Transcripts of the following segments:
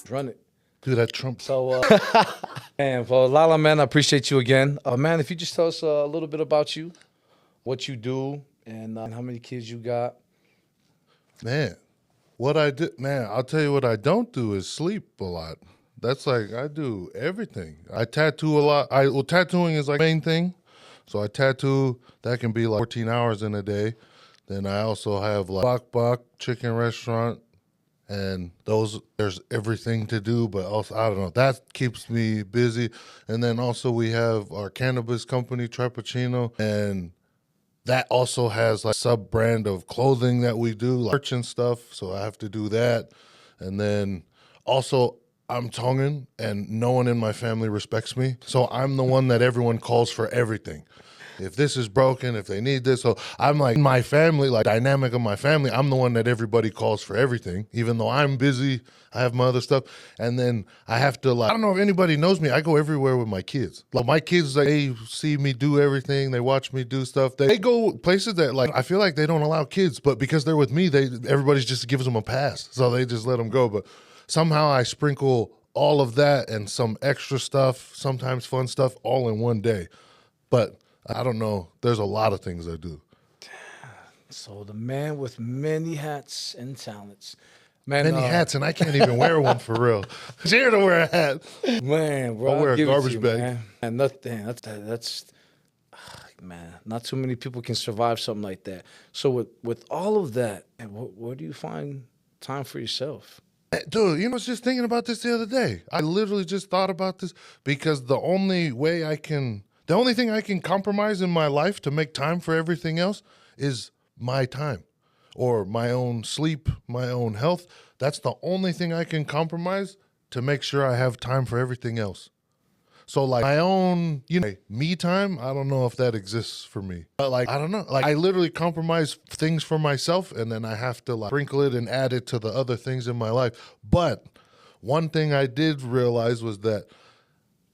Run it. Dude, that Trump. So, and well, Lala, man, I appreciate you again. Man, if you just tell us a little bit about you, what you do, and how many kids you got. Man, what I do, man, I'll tell you what I don't do is sleep a lot. That's like, I do everything. I tattoo a lot. Well, tattooing is like the main thing. So I tattoo, that can be like 14 hours in a day. Then I also have like Bak Bak chicken restaurant, and there's everything to do, but also, I don't know, that keeps me busy. And then also we have our cannabis company, Trappuccino, and that also has like sub brand of clothing that we do, like merch and stuff. So I have to do that. And then also I'm Tongan and no one in my family respects me. So I'm the one that everyone calls for everything. If this is broken, if they need this. So I'm like, my family, like dynamic of my family, I'm the one that everybody calls for everything, even though I'm busy, I have my other stuff. And then I have to like, I don't know if anybody knows me, I go everywhere with my kids. Like my kids, like, they see me do everything, they watch me do stuff. They go places that like, I feel like they don't allow kids, but because they're with me, everybody just gives them a pass. So they just let them go. But somehow I sprinkle all of that and some extra stuff, sometimes fun stuff, all in one day. But I don't know. There's a lot of things I do. So the man with many hats and talents. Man, Many hats, and I can't even wear one for real. Scared to wear a hat. Man, bro, I'll wear a give it to garbage you, bag. Man. And nothing. That's man. Not too many people can survive something like that. So with all of that, and where do you find time for yourself? Dude, I was just thinking about this the other day. I literally just thought about this because the only thing I can compromise in my life to make time for everything else is my time or my own sleep, my own health. That's the only thing I can compromise to make sure I have time for everything else. So like my own, me time, I don't know if that exists for me. But like, I don't know. Like I literally compromise things for myself and then I have to like sprinkle it and add it to the other things in my life. But one thing I did realize was that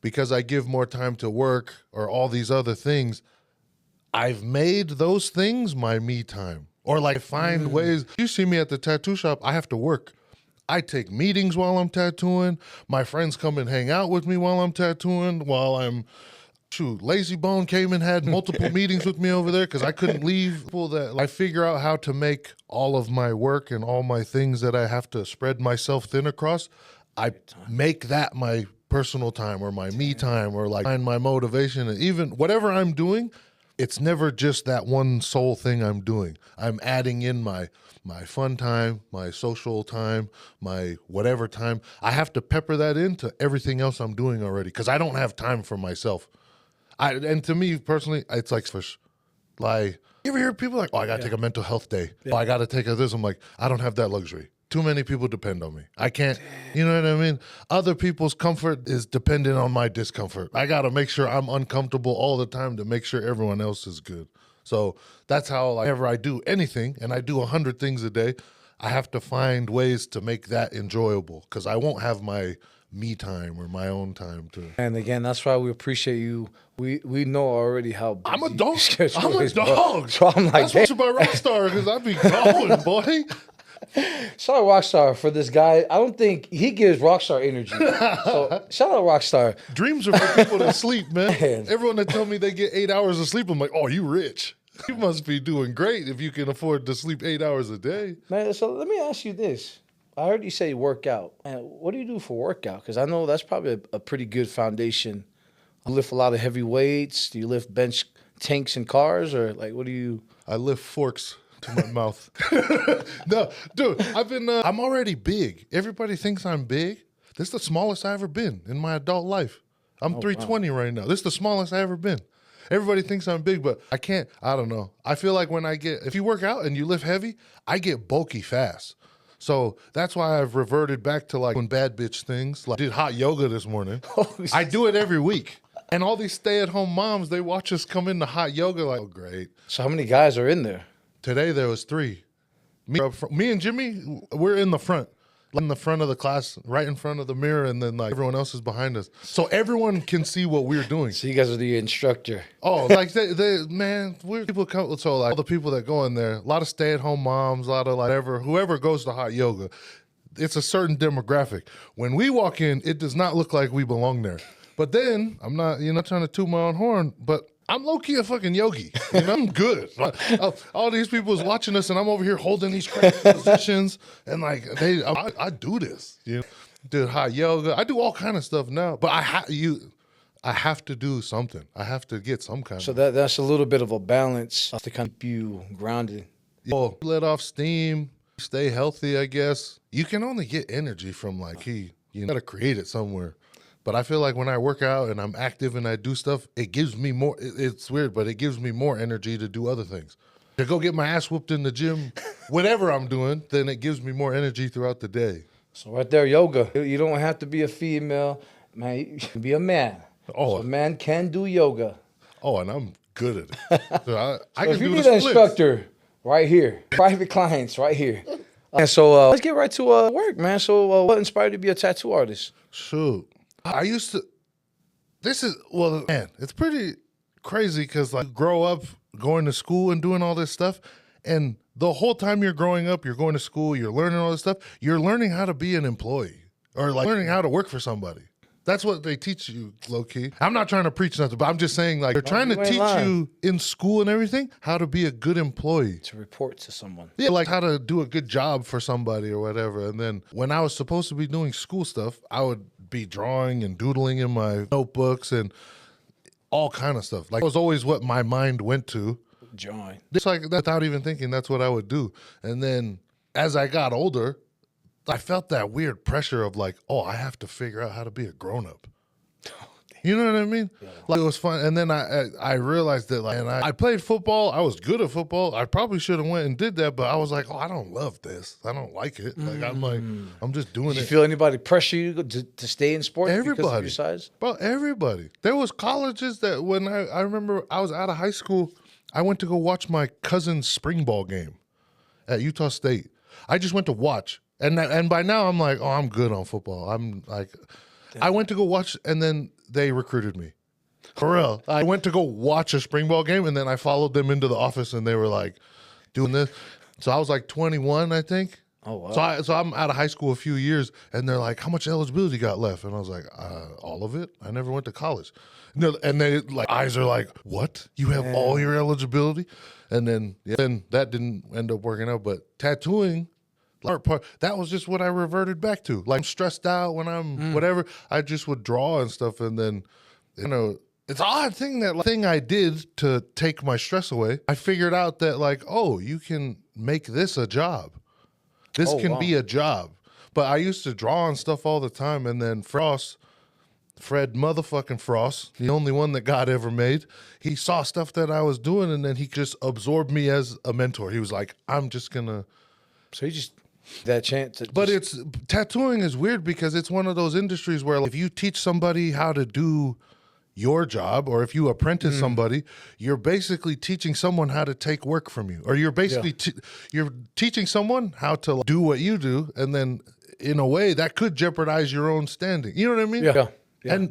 because I give more time to work or all these other things, I've made those things my me time. Or like find ways. You see me at the tattoo shop, I have to work. I take meetings while I'm tattooing. My friends come and hang out with me while I'm tattooing, Lazy Bone came and had multiple meetings with me over there because I couldn't leave. I figure out how to make all of my work and all my things that I have to spread myself thin across. I make that my personal time or my me time or like find my motivation. And even whatever I'm doing, it's never just that one sole thing I'm doing. I'm adding in my fun time, my social time, my whatever time. I have to pepper that into everything else I'm doing already because I don't have time for myself. And to me personally, it's like you ever hear people like, oh, I got to take a mental health day. Yeah. Oh, I got to take this. I'm like, I don't have that luxury. Too many people depend on me. I can't, you know what I mean? Other people's comfort is dependent on my discomfort. I got to make sure I'm uncomfortable all the time to make sure everyone else is good. So that's how whenever I do anything, and I do 100 things a day, I have to find ways to make that enjoyable because I won't have my me time or my own time to. And again, that's why we appreciate you. We know already how busy I'm a dog. I'm a dog. So I'm like, that's what's my rock star because I be going, boy. Shout out Rockstar for this guy. I don't think he gives Rockstar energy. So shout out Rockstar. Dreams are for people that sleep, man. Everyone that tell me they get 8 hours of sleep, I'm like, oh, you rich. You must be doing great if you can afford to sleep 8 hours a day. Man, so let me ask you this. I heard you say you work out. And what do you do for workout? Because I know that's probably a pretty good foundation. You lift a lot of heavy weights? Do you lift bench tanks and cars? Or like, what do you? I lift forks to my mouth. No, dude, I'm already big. Everybody thinks I'm big. This is the smallest I've ever been in my adult life. I'm 320 right now. This is the smallest I've ever been. Everybody thinks I'm big, but I don't know. I feel like if you work out and you lift heavy, I get bulky fast. So that's why I've reverted back to like doing bad bitch things. Like I did hot yoga this morning. I do it every week. And all these stay-at-home moms, they watch us come into hot yoga like, oh, great. So how many guys are in there? Today there was 3. Me and Jimmy, we're in the front of the class, right in front of the mirror, and then like everyone else is behind us. So everyone can see what we're doing. So you guys are the instructor. Oh, like people come, so like all the people that go in there, a lot of stay-at-home moms, a lot of like whoever goes to hot yoga, it's a certain demographic. When we walk in, it does not look like we belong there. But then I'm not, trying to toot my own horn, but I'm low-key a fucking yogi. I'm good. All these people is watching us, and I'm over here holding these crazy positions, and like I do this. Did hot yoga. I do all kind of stuff now, but I have to do something. I have to get some kind. So that's a little bit of a balance to kind of keep you grounded. Let off steam, stay healthy. I guess you can only get energy from you gotta create it somewhere. But I feel like when I work out and I'm active and I do stuff, it gives me more. It's weird, but it gives me more energy to do other things. To go get my ass whooped in the gym, whatever I'm doing, then it gives me more energy throughout the day. So right there, yoga. You don't have to be a female, man. You can be a man. So a man can do yoga. Oh, and I'm good at it. So I if can you do need the an splits. instructor, right here. Private clients, right here. And so let's get right to work, man. So what inspired you to be a tattoo artist? Shoot. I used to, man, it's pretty crazy because grow up going to school and doing all this stuff. And the whole time you're growing up, you're going to school, you're learning all this stuff. You're learning how to be an employee or learning how to work for somebody. That's what they teach you, low key. I'm not trying to preach nothing, but I'm just saying they're trying to teach you in school and everything how to be a good employee. To report to someone. Yeah, like how to do a good job for somebody or whatever. And then when I was supposed to be doing school stuff, I would be drawing and doodling in my notebooks and all kind of stuff. It was always what my mind went to. Drawing. Just without even thinking, that's what I would do. And then as I got older, I felt that weird pressure of I have to figure out how to be a grown-up. You know what I mean? Yeah. It was fun. And then I realized that I played football. I was good at football. I probably should have went and did that, but I was like, I don't love this. I don't like it. I'm just doing it. Did you feel anybody pressure you to stay in sports because of your size? Bro, everybody. There was colleges that when I remember I was out of high school, I went to go watch my cousin's spring ball game at Utah State. I just went to watch. And by now I'm like, I'm good on football. I'm like, I went to go watch, and then they recruited me. For real. I went to go watch a spring ball game, and then I followed them into the office, and they were like doing this. So I was like 21, I think. Oh, wow. So I'm out of high school a few years, and they're like, how much eligibility you got left? And I was like, all of it. I never went to college. No, and they eyes are like, what? You have all your eligibility? And then that didn't end up working out. But tattooing, that was just what I reverted back to. I'm stressed out when I'm whatever. I just would draw and stuff, and then it's an odd thing thing I did to take my stress away. I figured out that you can make this a job. This can be a job. But I used to draw and stuff all the time, and then Fred motherfucking Frost, the only one that God ever made, he saw stuff that I was doing, and then he just absorbed me as a mentor. He was like, I'm just gonna. So he just that chance. But tattooing is weird because it's one of those industries where if you teach somebody how to do your job, or if you apprentice somebody, you're basically teaching someone how to take work from you, or you're basically you're teaching someone how to do what you do, and then in a way that could jeopardize your own standing. You know what I mean? Yeah.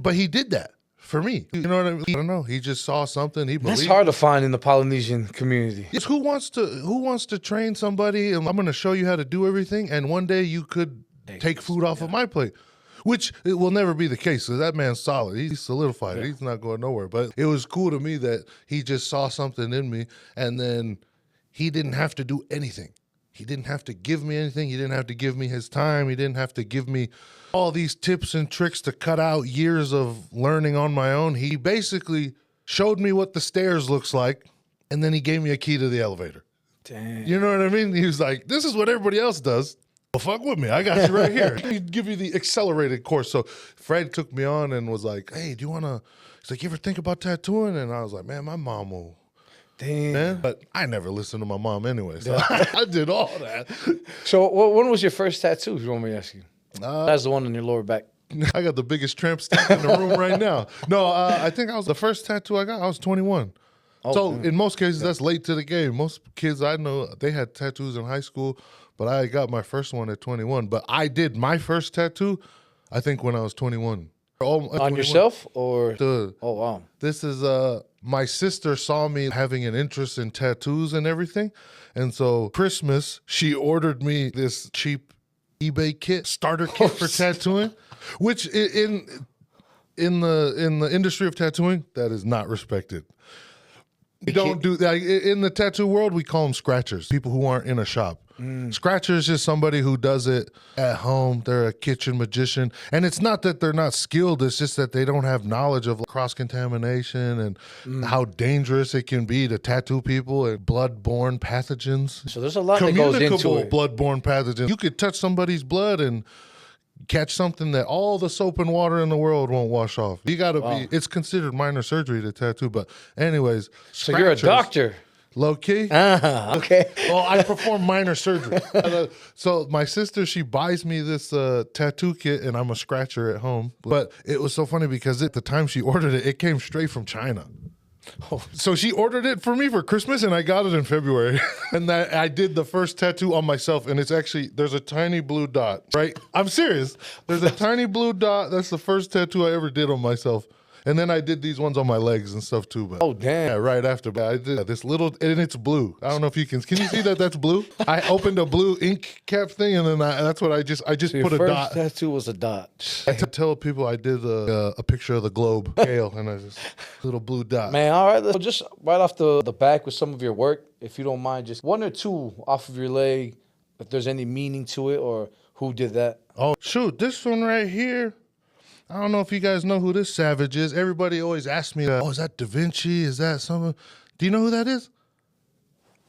But he did that for me. You know what I mean? I don't know. He just saw something. He believed. That's hard to find in the Polynesian community. Yes, who wants to train somebody, and I'm going to show you how to do everything, and one day you could take food off of my plate. Which it will never be the case, because that man's solid. He's solidified. He's not going nowhere. But it was cool to me that he just saw something in me, and then he didn't have to do anything. He didn't have to give me anything. He didn't have to give me his time. He didn't have to give me all these tips and tricks to cut out years of learning on my own. He basically showed me what the stairs looks like, and then he gave me a key to the elevator. Damn. You know what I mean? He was like, this is what everybody else does. Well, fuck with me. I got you right here. He'd give you the accelerated course. So Fred took me on and was like, hey, do you want to, he's like, you ever think about tattooing? And I was like, man, my mom will. Damn. Man. But I never listened to my mom anyway, so I did all that. So when was your first tattoo, if you want me to ask you? That's the one on your lower back. I got the biggest tramp stamp in the room right now. No, I think the first tattoo I got, I was 21. Oh, so in most cases, that's late to the game. Most kids I know, they had tattoos in high school, but I got my first one at 21. But I did my first tattoo, I think, when I was 21. On 21. Yourself or? Dude, oh, wow. This is, my sister saw me having an interest in tattoos and everything. And so Christmas, she ordered me this cheap eBay kit, starter kit for tattooing, which in the industry of tattooing, that is not respected. We don't do that. In the tattoo world, we call them scratchers, people who aren't in a shop. Scratcher is just somebody who does it at home. They're a kitchen magician. And it's not that they're not skilled. It's just that they don't have knowledge of cross-contamination and how dangerous it can be to tattoo people and blood-borne pathogens. So there's a lot that goes into Communicable it. blood-borne pathogens. You could touch somebody's blood and catch something that all the soap and water in the world won't wash off. You got to be, it's considered minor surgery to tattoo. But anyways. So you're a doctor. Low key. Okay. Well, I perform minor surgery. So my sister, she buys me this tattoo kit, and I'm a scratcher at home. But it was so funny because at the time she ordered it, it came straight from China. So she ordered it for me for Christmas, and I got it in February. And I did the first tattoo on myself, and it's actually, there's a tiny blue dot, right? I'm serious. There's a tiny blue dot. That's the first tattoo I ever did on myself. And then I did these ones on my legs and stuff too. But Oh, damn. yeah, right after. But I did this little, and it's blue. I don't know if you can you see that that's blue? I opened a blue ink cap thing, and then that's what I just Your put a first dot. tattoo was a dot. I tell people I did a picture of the globe scale, and I just little blue dot. Man, all right. Let's just right off the back with some of your work, if you don't mind, just one or two off of your leg, if there's any meaning to it or who did that. Oh, shoot, this one right here. I don't know if you guys know who this savage is. Everybody always asks me, oh, is that Da Vinci? Is that someone? Do you know who that is?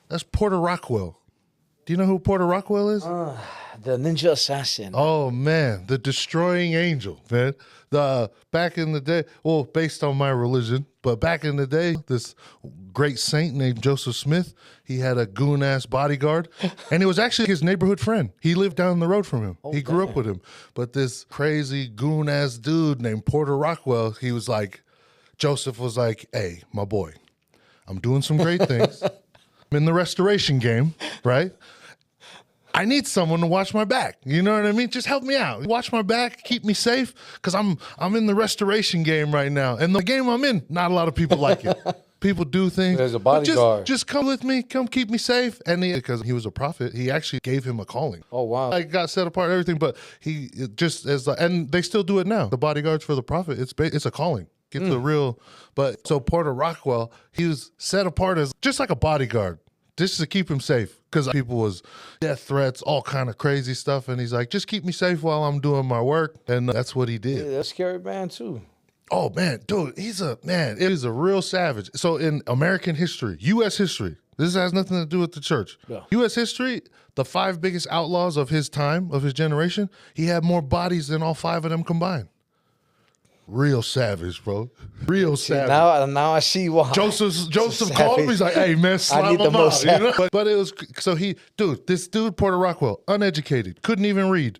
That's Porter Rockwell. Do you know who Porter Rockwell is? The ninja assassin. Oh, man, the destroying angel, man. Back in the day, well, based on my religion, but back in the day, this great saint named Joseph Smith, he had a goon-ass bodyguard, and it was actually his neighborhood friend. He lived down the road from him. He grew up with him. But this crazy goon-ass dude named Porter Rockwell, he was like, Joseph was like, hey, my boy, I'm doing some great things. I'm in the restoration game, right? I need someone to watch my back. You know what I mean? Just help me out. Watch my back, keep me safe, because I'm in the restoration game right now. And the game I'm in, not a lot of people like it. People do things. There's a but bodyguard. Just come with me. Come keep me safe. And because he was a prophet, he actually gave him a calling. Oh, wow. I got set apart, everything. But he just as and they still do it now. The bodyguards for the prophet, it's a calling. Get the real. But so Porter Rockwell, he was set apart as just like a bodyguard, just to keep him safe. Because people was death threats, all kind of crazy stuff. And he's like, just keep me safe while I'm doing my work. And that's what he did. Yeah, that's a scary man, too. Oh, man, dude, he's a real savage. So in American history, U.S. history, this has nothing to do with the church. Yeah. U.S. history, the 5 biggest outlaws of his time, of his generation, he had more bodies than all 5 of them combined. Real savage, bro. Real savage. Now I see why. Joseph called him. He's like, "Hey man, slap him out." You know? But it was so this dude Porter Rockwell, uneducated, couldn't even read.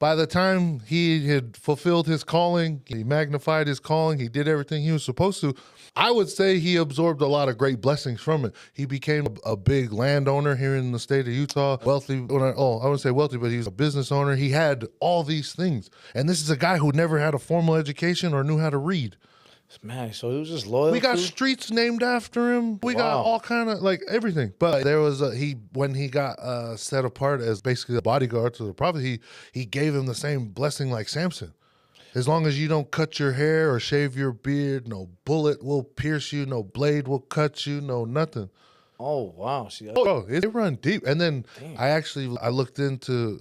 By the time he had fulfilled his calling, he magnified his calling. He did everything he was supposed to. I would say he absorbed a lot of great blessings from it. He became a big landowner here in the state of Utah. Wealthy, I wouldn't say wealthy, but he was a business owner. He had all these things. And this is a guy who never had a formal education or knew how to read. Man, so he was just loyal. We got streets named after him. We got all kind of like everything. But there was when he got set apart as basically a bodyguard to the prophet, he gave him the same blessing like Samson. As long as you don't cut your hair or shave your beard, no bullet will pierce you, no blade will cut you, no nothing. Oh, wow. See, Oh, it run deep. And then I looked into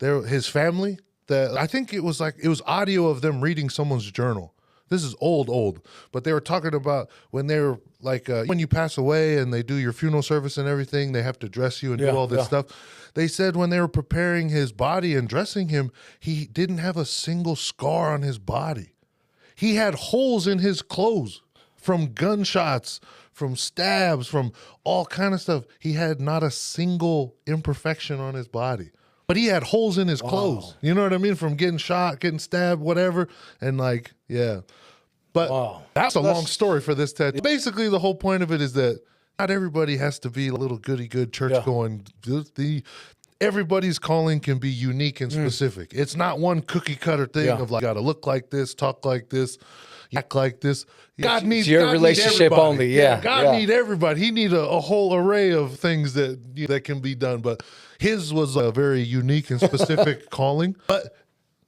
his family. That I think it was audio of them reading someone's journal. This is old, but they were talking about when they were like, when you pass away and they do your funeral service and everything, they have to dress you and do all this stuff. They said when they were preparing his body and dressing him, he didn't have a single scar on his body. He had holes in his clothes from gunshots, from stabs, from all kind of stuff. He had not a single imperfection on his body. But he had holes in his clothes. You know what I mean? From getting shot, getting stabbed, whatever. And like, yeah. But that's a long story for this tattoo. Basically, the whole point of it is that not everybody has to be a little goody-good church-going. Everybody's calling can be unique and specific. It's not one cookie-cutter thing of like, got to look like this, talk like this. You act like this. God needs your God relationship need everybody. only. Yeah, God yeah. need everybody. He need a whole array of things that can be done. But his was a very unique and specific calling. But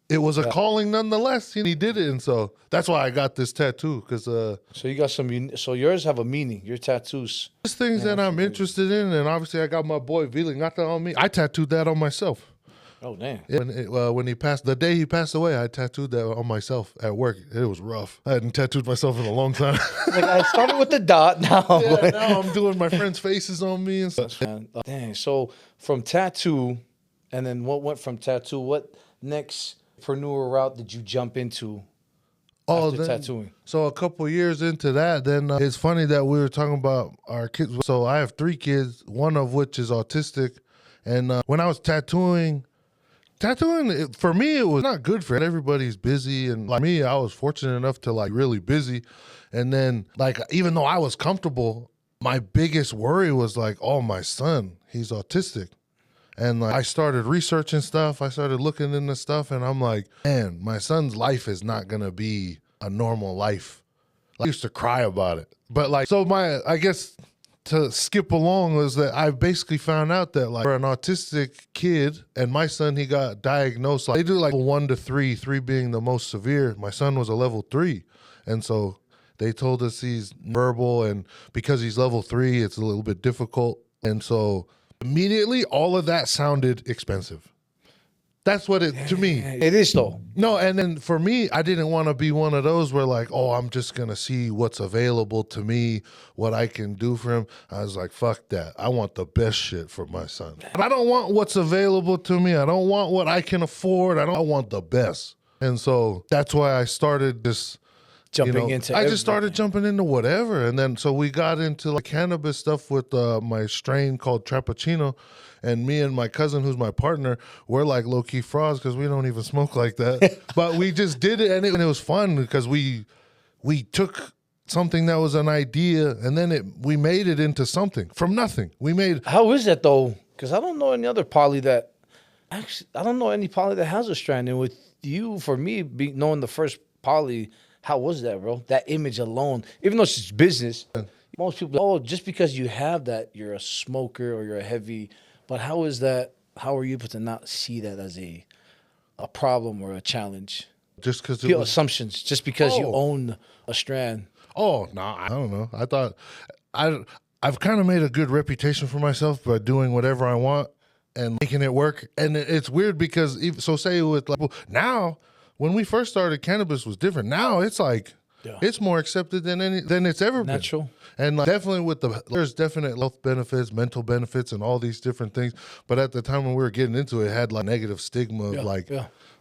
it was a calling nonetheless. He did it, and so that's why I got this tattoo. Because So you got so yours have a meaning. Your tattoos. there's things that I'm interested in, and obviously I got my boy Vili, got that on me. I tattooed that on myself. Oh damn. When he passed, the day he passed away, I tattooed that on myself at work. It was rough. I hadn't tattooed myself in a long time. Like I started with the dot. Now, Now I'm doing my friends' faces on me and stuff. Dang. So from tattoo, and then what went from tattoo? What next preneur route did you jump into after tattooing? So a couple years into that, then it's funny that we were talking about our kids. So I have 3 kids, one of which is autistic. And when I was tattooing, for me, it was not good for everybody's busy. And like me, I was fortunate enough to like really busy. And then like, even though I was comfortable, my biggest worry was like, oh, my son, he's autistic. And like, I started researching stuff. I started looking into stuff, and I'm like, man, my son's life is not going to be a normal life. Like, I used to cry about it. But like, so I guess to skip along was that I basically found out that like for an autistic kid, and my son, he got diagnosed, like they do like 1 to 3, 3 being the most severe. My son was a level 3. And so they told us he's verbal, and because he's level 3, it's a little bit difficult. And so immediately, all of that sounded expensive. That's what to me. It is though. No, and then for me, I didn't want to be one of those where like, oh, I'm just going to see what's available to me, what I can do for him. I was like, fuck that. I want the best shit for my son. I don't want what's available to me. I don't want what I can afford. I want the best. And so that's why I started this. I just started jumping into whatever. And then so we got into like cannabis stuff with my strain called Trappuccino. And me and my cousin, who's my partner, we're like low-key frauds because we don't even smoke like that. But we just did it, and it was fun because we took something that was an idea, and then we made it into something from nothing. How is that though? Because I don't know any other poly that actually I don't know any poly that has a strand. And with you, for me, knowing the first poly. How was that, bro? That image alone, even though it's just business, most people, oh, just because you have that, you're a smoker or you're a heavy. But how is that? How are you able to not see that as a problem or a challenge? Just because assumptions, just because you own a strand. Oh no, I don't know. I thought I've kind of made a good reputation for myself by doing whatever I want and making it work. And it's weird because say with like now. When we first started, cannabis was different. Now it's like it's more accepted than it's ever been. Natural. And like, definitely there's definite health benefits, mental benefits, and all these different things. But at the time when we were getting into it, had like negative stigma of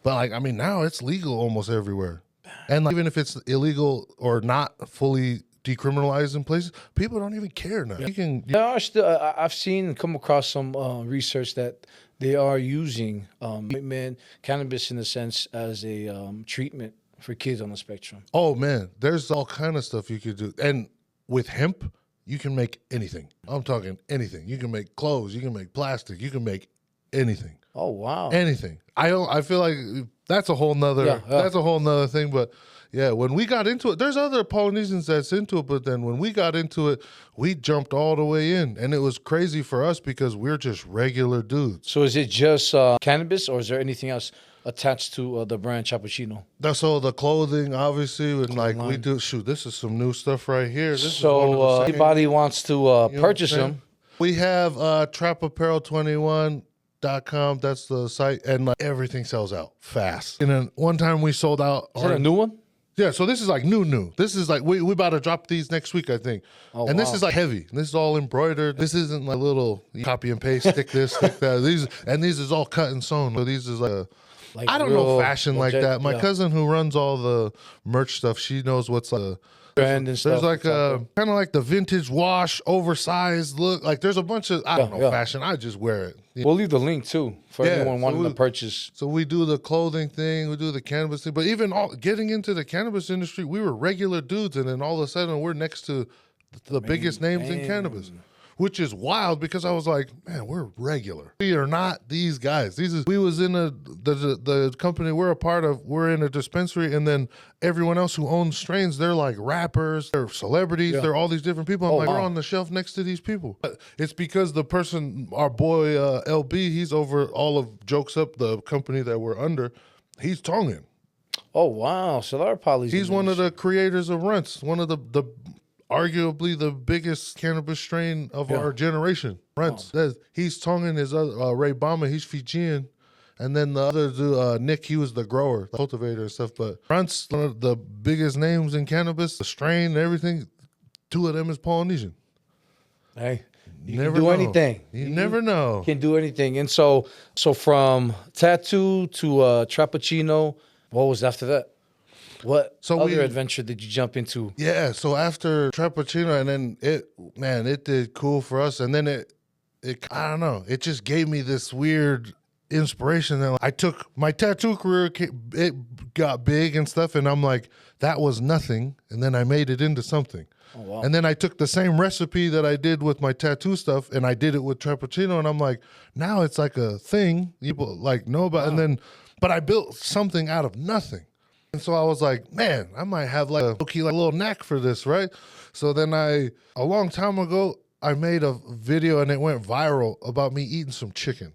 But like I mean, now it's legal almost everywhere. And like, even if it's illegal or not fully decriminalized in places, people don't even care now. There are still. I've come across some research that they are using cannabis in a sense as a treatment for kids on the spectrum. Oh man, there's all kind of stuff you could do, and with hemp, you can make anything. I'm talking anything. You can make clothes. You can make plastic. You can make anything. Oh wow, anything. I feel like that's a whole nother. That's a whole nother thing, but. Yeah, when we got into it, there's other Polynesians that's into it, but then when we got into it, we jumped all the way in. And it was crazy for us because we're just regular dudes. So is it just cannabis, or is there anything else attached to the brand Trappuccino? That's all the clothing, obviously. And like we do, this is some new stuff right here. So anybody wants to purchase them. We have trapapparel21.com. That's the site. And like everything sells out fast. And then one time we sold out. Is that a new one? Yeah, so this is like new. This is like, we about to drop these next week, I think. Oh, and this is like heavy. This is all embroidered. This isn't like little copy and paste, stick this, stick that. These is all cut and sewn. So these is like I don't know fashion like that. My cousin who runs all the merch stuff, she knows what's brand and stuff. There's like a kind of like the vintage wash, oversized look. Like there's a bunch of, I don't know, fashion. I just wear it. We'll leave the link too for anyone wanting to purchase. So we do the clothing thing, we do the cannabis thing. But even getting into the cannabis industry, we were regular dudes. And then all of a sudden we're next to the biggest names in cannabis. which is wild because I was like, man, we're regular. We are not these guys. We was in the company we're a part of. We're in a dispensary, and then everyone else who owns strains, they're like rappers, they're celebrities, they're all these different people. I'm like, we're on the shelf next to these people. But it's because the person, our boy LB, he's over all of Jokes Up, the company that we're under. He's Tongan. Oh, wow. So there are polys. He's one of the creators of Runts, one of the arguably the biggest cannabis strain of our generation. Runts. He's Tongan. His other, Ray Bama, he's Fijian. And then the other dude, Nick, he was the grower, the cultivator and stuff. But Runts, one of the biggest names in cannabis, the strain and everything, 2 of them is Polynesian. Hey, you can do anything. You never know. Can do anything. And so from tattoo to Trappuccino, what was after that? What other adventure did you jump into? Yeah, so after Trappuccino, and then it did cool for us. And then it I don't know, it just gave me this weird inspiration. And I took my tattoo career, it got big and stuff, and I'm like, that was nothing. And then I made it into something. Oh, wow. And then I took the same recipe that I did with my tattoo stuff, and I did it with Trappuccino, and I'm like, now it's like a thing people like know about. And then, but I built something out of nothing. And so I was like, man, I might have like a little knack for this, right? So then a long time ago, I made a video and it went viral about me eating some chicken.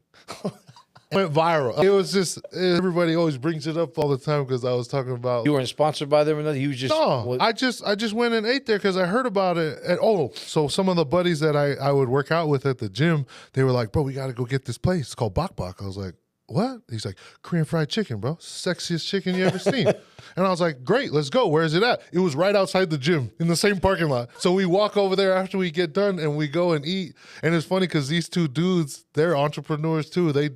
Went viral. It was just, everybody always brings it up all the time because I was talking about. You weren't sponsored by them or nothing? You was just. No, I just went and ate there because I heard about it. And so some of the buddies that I would work out with at the gym, they were like, bro, we got to go get this place. It's called Bok Bok. I was like, what? He's like, Korean fried chicken, bro. Sexiest chicken you ever seen. And I was like, great, let's go. Where is it at? It was right outside the gym in the same parking lot. So we walk over there after we get done and we go and eat. And it's funny because these 2 dudes, they're entrepreneurs too. They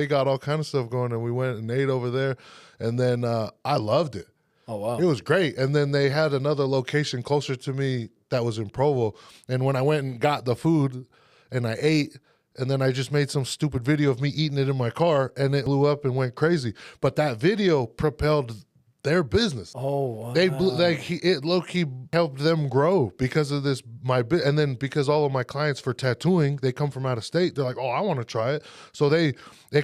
got all kind of stuff going, and we went and ate over there. And then I loved it. Oh, wow. It was great. And then they had another location closer to me that was in Provo. And when I went and got the food and I ate, and then I just made some stupid video of me eating it in my car, and it blew up and went crazy. But that video propelled their business. Oh, wow. It low-key helped them grow because of this, and then because all of my clients for tattooing, they come from out of state. They're like, oh, I want to try it. So they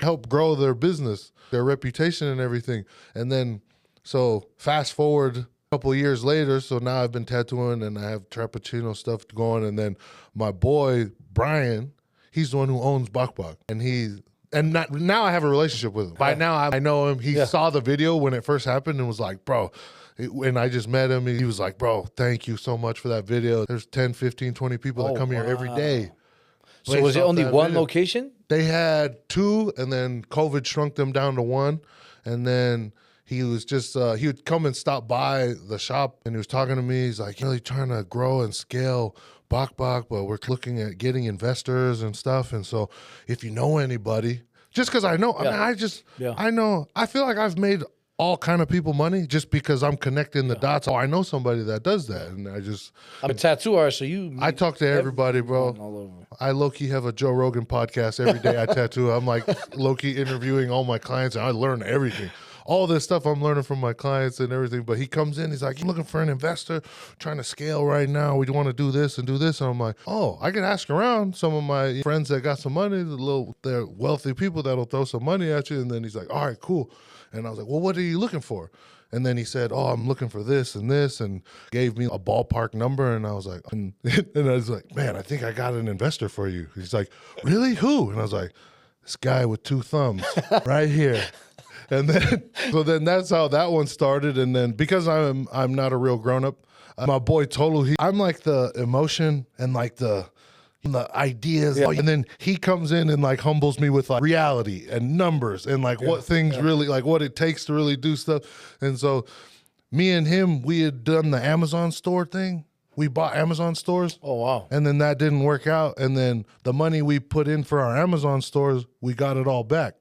help grow their business, their reputation and everything. And then, so fast forward a couple of years later, so now I've been tattooing and I have Trappuccino stuff going. And then my boy, Brian, he's the one who owns Bok Bok, now I have a relationship with him. By now I know him. He saw the video when it first happened and was like, bro, and I just met him. He was like, bro, thank you so much for that video. There's 10, 15, 20 people that come here every day. So was it only one location? They had 2, and then COVID shrunk them down to 1. And then he was just, he would come and stop by the shop, and he was talking to me. He's like, really trying to grow and scale Bok Bok, but we're looking at getting investors and stuff. And so if you know anybody, just because I know, I know, I feel like I've made all kind of people money just because I'm connecting the dots. Oh, I know somebody that does that. And I'm a tattoo artist, so I talk to everybody, bro. All over. I low-key have a Joe Rogan podcast every day I tattoo. I'm like low-key interviewing all my clients, and I learn everything. All this stuff I'm learning from my clients and everything. But he comes in, he's like, I'm looking for an investor, trying to scale right now. We want to do this and do this. And I'm like, oh, I can ask around some of my friends that got some money, they're wealthy people that'll throw some money at you. And then he's like, all right, cool. And I was like, well, what are you looking for? And then he said, oh, I'm looking for this, and gave me a ballpark number. And I was like, and I was like, man, I think I got an investor for you. He's like, really? Who? And I was like, this guy with 2 thumbs right here. And then, so then that's how that one started. And then because I'm not a real grown up, my boy Tolu, I'm like the emotion and like the ideas. Yeah. And then he comes in and like humbles me with like reality and numbers and like what things really, like what it takes to really do stuff. And so me and him, we had done the Amazon store thing. We bought Amazon stores. Oh, wow. And then that didn't work out. And then the money we put in for our Amazon stores, we got it all back.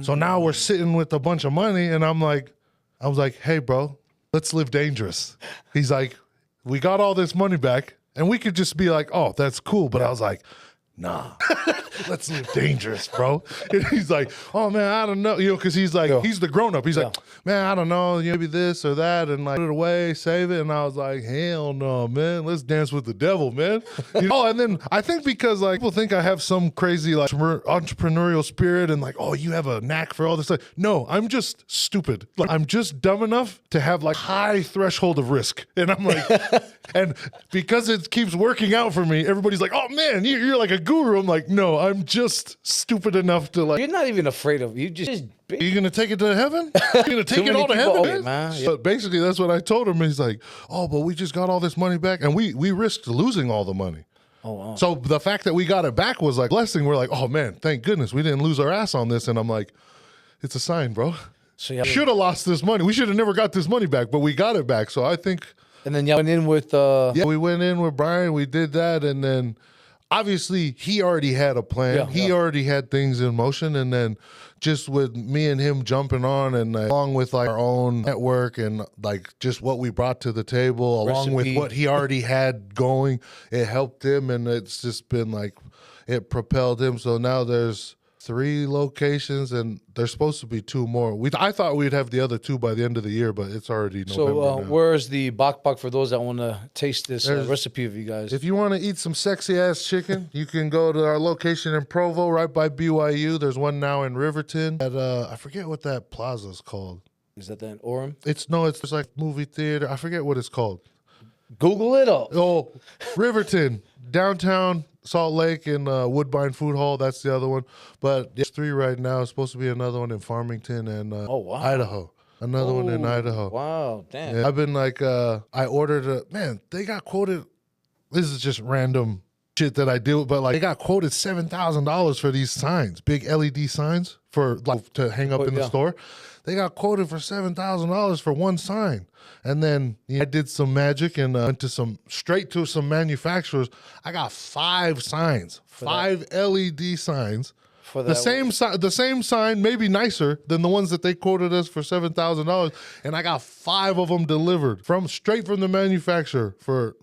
So now we're sitting with a bunch of money, and I was like, hey, bro, let's live dangerous. He's like, we got all this money back, and we could just be like, oh, that's cool. But I was like, nah, let's live dangerous, bro. And he's like, oh man, I don't know, because he's like, he's the grown up. He's like, man, I don't know, maybe this or that, and like put it away, save it. And I was like, hell no, man, let's dance with the devil, man. And then I think because like people think I have some crazy like entrepreneurial spirit and like, oh, you have a knack for all this stuff. No, I'm just stupid. Like I'm just dumb enough to have like high threshold of risk, and I'm like, and because it keeps working out for me, everybody's like, oh man, you're like a guru. I'm like, no, I'm just stupid enough to like. You're not even afraid of you. Just Are you gonna take it to heaven? You're gonna take it all to heaven, man? Yeah. But basically, that's what I told him. He's like, oh, but we just got all this money back, and we risked losing all the money. Oh, wow. So the fact that we got it back was like blessing. We're like, oh man, thank goodness we didn't lose our ass on this. And I'm like, it's a sign, bro. So you should have lost this money. We should have never got this money back, but we got it back. So I think. And then y'all went in with. Yeah, we went in with Brian. We did that, and then. Obviously, he already had a plan. He already had things in motion. And then just with me and him jumping on and along with like our own network and like just what we brought to the table, along with what he already had going, it helped him. And it's just been like, it propelled him. So now there's 3 locations and there's supposed to be 2 more. I thought we'd have the other 2 by the end of the year, but it's already November So now. where's the bok bok for those that want to taste this recipe of you guys? If you want to eat some sexy ass chicken, you can go to our location in Provo, right by BYU. There's one now in Riverton at I forget what that plaza is called. Is that in Orem? It's like movie theater. I forget what it's called. Google it up. Oh, Riverton, downtown Salt Lake and Woodbine Food Hall. That's the other one. But there's 3 right now. It's supposed to be another one in Farmington and Idaho. Another one in Idaho. Wow, damn. Yeah, I've been like, I ordered they got quoted. This is just random shit that I do, but like they got quoted $7,000 for these signs, big LED signs for like to hang up in the store. They got quoted for $7,000 for one sign. And then I did some magic and went to straight to some manufacturers. I got 5 signs, 5 LED signs. For the same sign, maybe nicer than the ones that they quoted us for $7,000. And I got 5 of them delivered straight from the manufacturer for,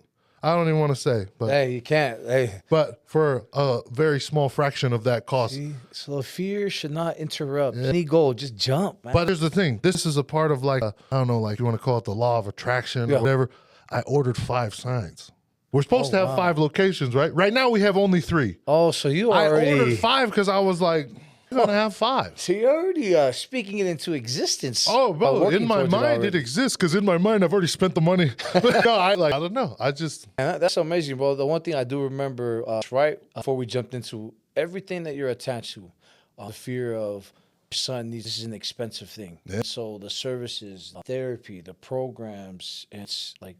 I don't even want to say, but hey, you can't. Hey, but for a very small fraction of that cost. See? So fear should not interrupt any goal. Just jump, man. But here's the thing: this is a part of like I don't know, like you want to call it the law of attraction or whatever. I ordered 5 signs. We're supposed to have 5 locations, right? Right now we have only 3. Oh, so you already I ordered 5 because I was like, you're gonna have 5. So you're already speaking it into existence. Oh, bro, in my mind it exists because in my mind I've already spent the money. But no, I don't know. I just that's amazing, bro. The one thing I do remember, right before we jumped into everything that you're attached to, the fear of your son needs. This is an expensive thing. Yeah. So the services, the therapy, the programs, it's like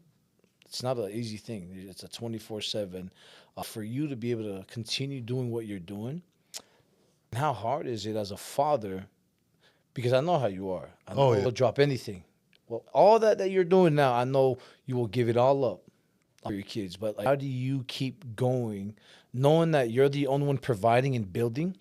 it's not an easy thing. It's a 24/7. For you to be able to continue doing what you're doing. How hard is it as a father? Because I know how you are. I know you'll drop anything. Well, all that you're doing now, I know you will give it all up for your kids. But like, how do you keep going, knowing that you're the only one providing and building,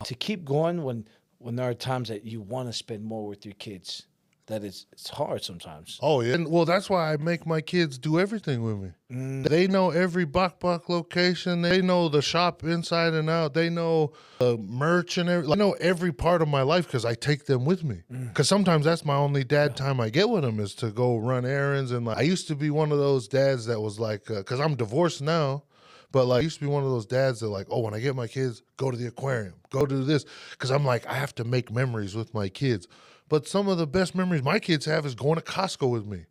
to keep going when there are times that you want to spend more with your kids? That it's hard sometimes. Oh, yeah. And, well, that's why I make my kids do everything with me. They know every Bok location. They know the shop inside and out. They know the merch and everything. I know every part of my life because I take them with me. Because sometimes that's my only dad time I get with them is to go run errands. And like, I used to be one of those dads that was like, because I'm divorced now. But like, I used to be one of those dads that like, oh, when I get my kids, go to the aquarium, go do this. Because I'm like, I have to make memories with my kids. But some of the best memories my kids have is going to Costco with me,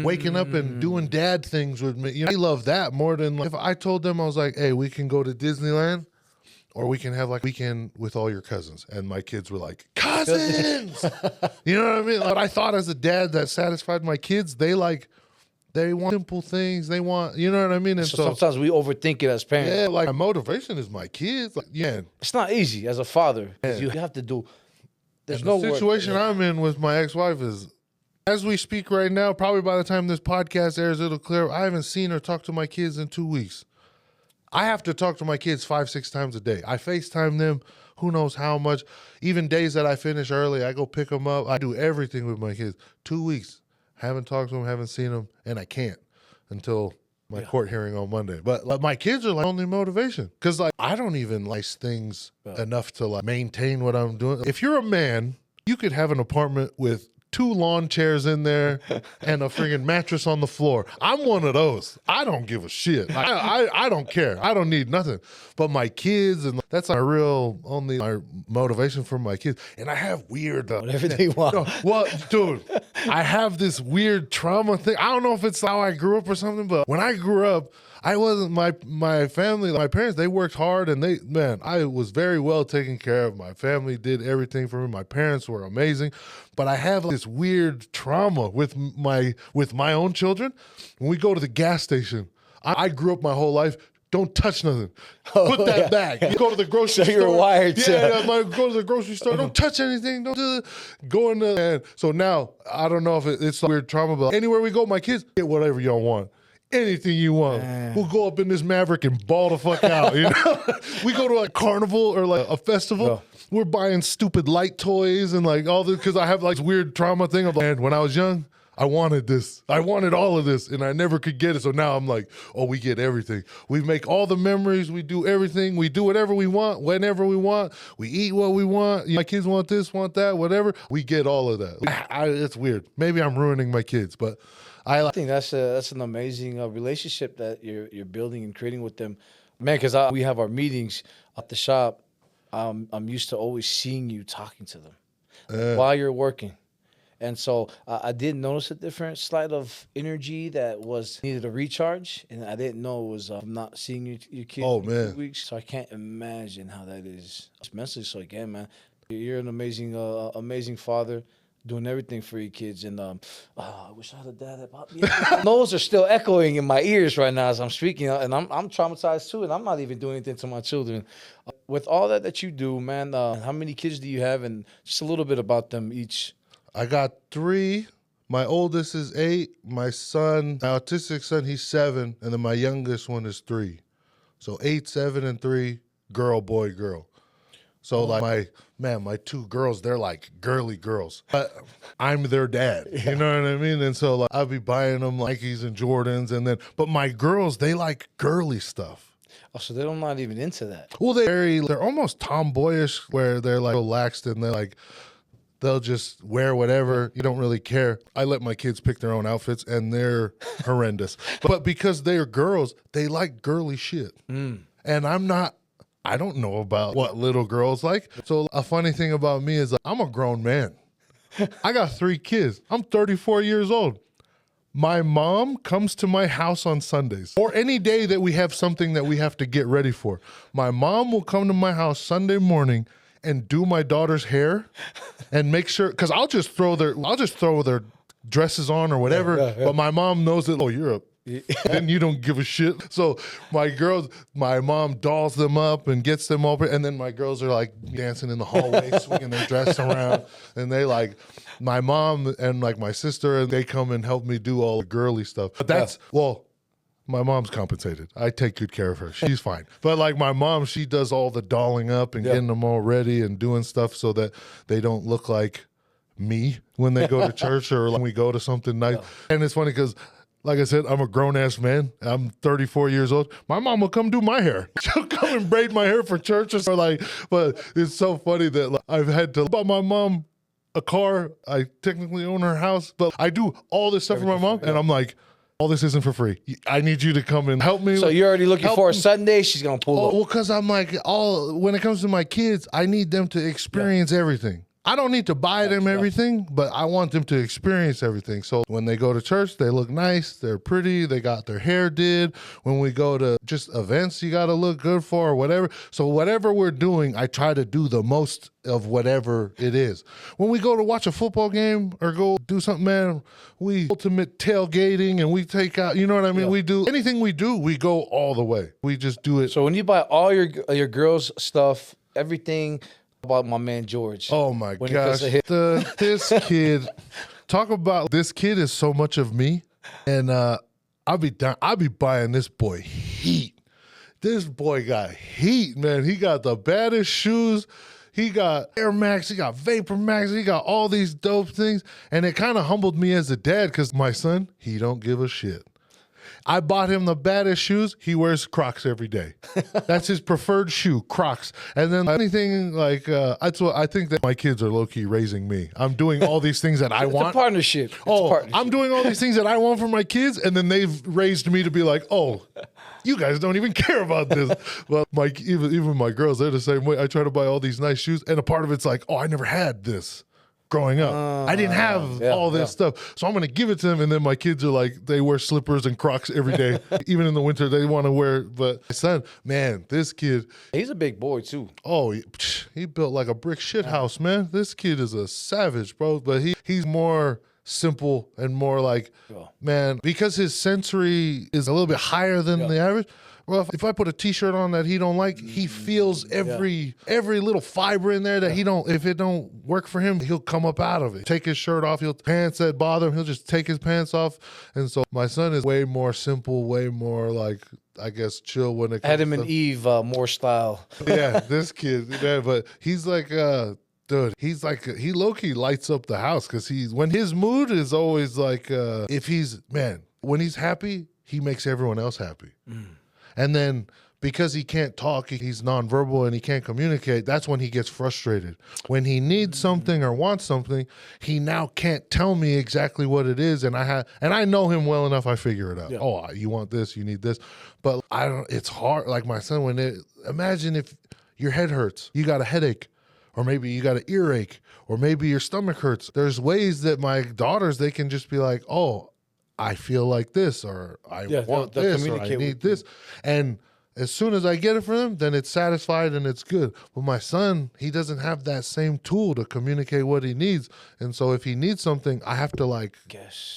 waking up and doing dad things with me. You know, I love that more than like, if I told them, I was like, hey, we can go to Disneyland or we can have like a weekend with all your cousins. And my kids were like, cousins! You know what I mean? Like, I thought as a dad that satisfied my kids, they want simple things. They want, you know what I mean? And so sometimes we overthink it as parents. Yeah, like my motivation is my kids. Like, yeah. It's not easy as a father. Yeah. You have to do. There's no situation I'm in with my ex-wife is, as we speak right now, probably by the time this podcast airs, it'll clear. I haven't seen or talked to my kids in 2 weeks. I have to talk to my kids 5-6 times a day. I FaceTime them, who knows how much. Even days that I finish early, I go pick them up. I do everything with my kids. 2 weeks. Haven't talked to them, haven't seen them, and I can't until my court hearing on Monday. But like, my kids are like only motivation because like I don't even like things enough to like maintain what I'm doing. If you're a man, you could have an apartment with 2 lawn chairs in there and a friggin' mattress on the floor. I'm one of those. I don't give a shit. Like, I don't care. I don't need nothing. But my kids, and that's my real only my motivation for my kids. And I have weird Whatever they want. No, well, dude, I have this weird trauma thing. I don't know if it's how I grew up or something, but when I grew up, I wasn't my family, my parents, they worked hard and I was very well taken care of. My family did everything for me. My parents were amazing. But I have this weird trauma with my own children. When we go to the gas station, I grew up my whole life. Don't touch nothing. Put that back. You go to the grocery store. So you're wired to. Go to the grocery store. Don't touch anything. Don't do it. Go in the. And so now, I don't know if it's a weird trauma, but anywhere we go, my kids, get whatever y'all want. Anything you want. We'll go up in this Maverick and ball the fuck out. You know, we go to a carnival or like a festival. We're buying stupid light toys and like all this because I have like weird trauma thing of like, when I was young, I wanted this. I wanted all of this and I never could get it. So now I'm like, oh, we get everything. We make all the memories. We do everything. We do whatever we want, whenever we want. We eat what we want. My kids want this, want that, whatever. We get all of that. It's weird. Maybe I'm ruining my kids, but I think that's an amazing relationship that you're building and creating with them, man. Because we have our meetings at the shop. I'm used to always seeing you talking to them while you're working, and so I did notice a different slight of energy that was needed a recharge, and I didn't know it was from not seeing your kids in 2 weeks. So I can't imagine how that is mentally. So again, man, you're an amazing father. Doing everything for your kids, and I wish I had a dad that bought me. Those are still echoing in my ears right now as I'm speaking, and I'm traumatized too, and I'm not even doing anything to my children. With all that you do, man, how many kids do you have, and just a little bit about them each? I got 3. My oldest is 8. My son, my autistic son, he's 7, and then my youngest one is 3. So 8, 7, and 3. Girl, boy, girl. So like my 2 girls, they're like girly girls. But I'm their dad. You know what I mean? And so like I'll be buying them Nikes and Jordans, but my girls, they like girly stuff. Oh, so they're not even into that. Well, they're almost tomboyish where they're like relaxed and they're like they'll just wear whatever. You don't really care. I let my kids pick their own outfits and they're horrendous. But because they're girls, they like girly shit. And I don't know about what little girls like. So a funny thing about me is like, I'm a grown man. I got 3 kids. I'm 34 years old. My mom comes to my house on Sundays or any day that we have something that we have to get ready for. My mom will come to my house Sunday morning and do my daughter's hair and make sure, because I'll just throw their dresses on or whatever. But my mom knows that, oh, you're up. And you don't give a shit. So my mom dolls them up and gets them over, and then my girls are like dancing in the hallway, swinging their dress around, and they like my mom and like my sister, and they come and help me do all the girly stuff. But my mom's compensated. I take good care of her. She's fine. But like my mom, she does all the dolling up and getting them all ready and doing stuff so that they don't look like me when they go to church or when we go to something nice. And it's funny because, like I said, I'm a grown-ass man. I'm 34 years old. My mom will come do my hair. She'll come and braid my hair for church or like, but it's so funny that like, I've had to buy my mom a car. I technically own her house, but I do all this stuff for my mom, and I'm like, all this isn't for free. I need you to come and help me. So you're already looking for a Sunday? She's going to pull up. Well, because I'm like, when it comes to my kids, I need them to experience everything. I don't need to buy them everything, but I want them to experience everything. So when they go to church, they look nice, they're pretty, they got their hair did. When we go to just events you got to look good for or whatever. So whatever we're doing, I try to do the most of whatever it is. When we go to watch a football game or go do something, man, we ultimate tailgating and we take out, you know what I mean? We do anything we do, we go all the way. We just do it. So when you buy all your girls' stuff, everything about my man George. Oh my gosh. This kid, talk about this kid is so much of me. And I'll be buying this boy heat. This boy got heat, man. He got the baddest shoes. He got Air Max, he got Vapor Max, he got all these dope things. And it kind of humbled me as a dad because my son, he don't give a shit. I bought him the baddest shoes. He wears Crocs every day. That's his preferred shoe, Crocs. And then anything like, that's what I think that my kids are low-key raising me. I'm doing all these things that I want. It's a partnership. I'm doing all these things that I want for my kids, and then they've raised me to be like, oh, you guys don't even care about this. Well, even my girls, they're the same way. I try to buy all these nice shoes, and a part of it's like, oh, I never had this growing up. I didn't have all this stuff. So I'm going to give it to them, and then my kids are like, they wear slippers and Crocs every day. Even in the winter, they want to wear. But my son, man, this kid. He's a big boy, too. Oh, he built like a brick shit house, man. This kid is a savage, bro. But he's more simple and more like, man, because his sensory is a little bit higher than the average. Well, if I put a T-shirt on that he don't like, he feels every little fiber in there that he don't. If it don't work for him, he'll come up out of it. Take his shirt off. Pants that bother him, he'll just take his pants off. And so my son is way more simple, way more like, I guess, chill when it comes Adam and Eve, more style. Yeah, this kid, man, but he's like, dude, he's like, he low-key lights up the house because when his mood is always like, when he's happy, he makes everyone else happy. And then because he can't talk, he's nonverbal and he can't communicate, that's when he gets frustrated. When he needs something or wants something, he now can't tell me exactly what it is. And I know him well enough, I figure it out. Yeah. Oh, you want this, you need this. But it's hard. Like my son, imagine if your head hurts, you got a headache. Or maybe you got an earache, or maybe your stomach hurts. There's ways that my daughters, they can just be like, oh, I feel like this, or I want this, or I need this. And as soon as I get it for them, then it's satisfied and it's good. But my son, he doesn't have that same tool to communicate what he needs. And so if he needs something, I have to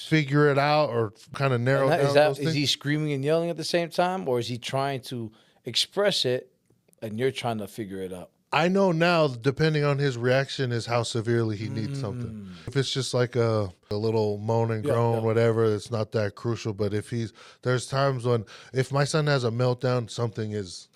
figure it out or kind of narrow down those things. Is he screaming and yelling at the same time, or is he trying to express it and you're trying to figure it out? I know now, depending on his reaction, is how severely he needs something. If it's just like a little moan and groan, whatever, it's not that crucial. But there's times when, if my son has a meltdown, something is,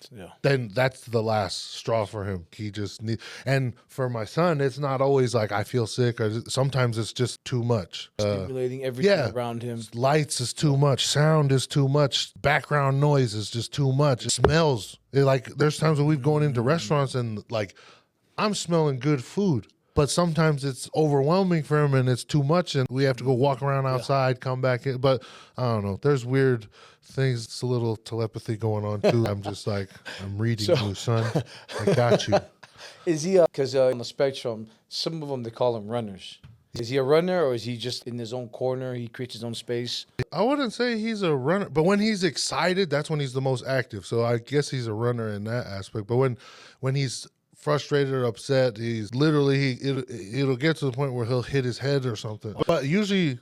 then that's the last straw for him. He just and for my son, it's not always like I feel sick, or sometimes it's just too much. Stimulating everything around him. Lights is too much. Sound is too much. Background noise is just too much. It smells. There's times when we've gone into restaurants and I'm smelling good food, but sometimes it's overwhelming for him and it's too much and we have to go walk around outside, come back in. But I don't know. There's weird things. It's a little telepathy going on too. I'm just like, I'm reading you, son. I got you. Is he, because on the spectrum, some of them, they call him runners. Is he a runner, or is he just in his own corner? He creates his own space? I wouldn't say he's a runner, but when he's excited, that's when he's the most active. So I guess he's a runner in that aspect. But when he's frustrated or upset, he's literally, it'll get to the point where he'll hit his head or something. But usually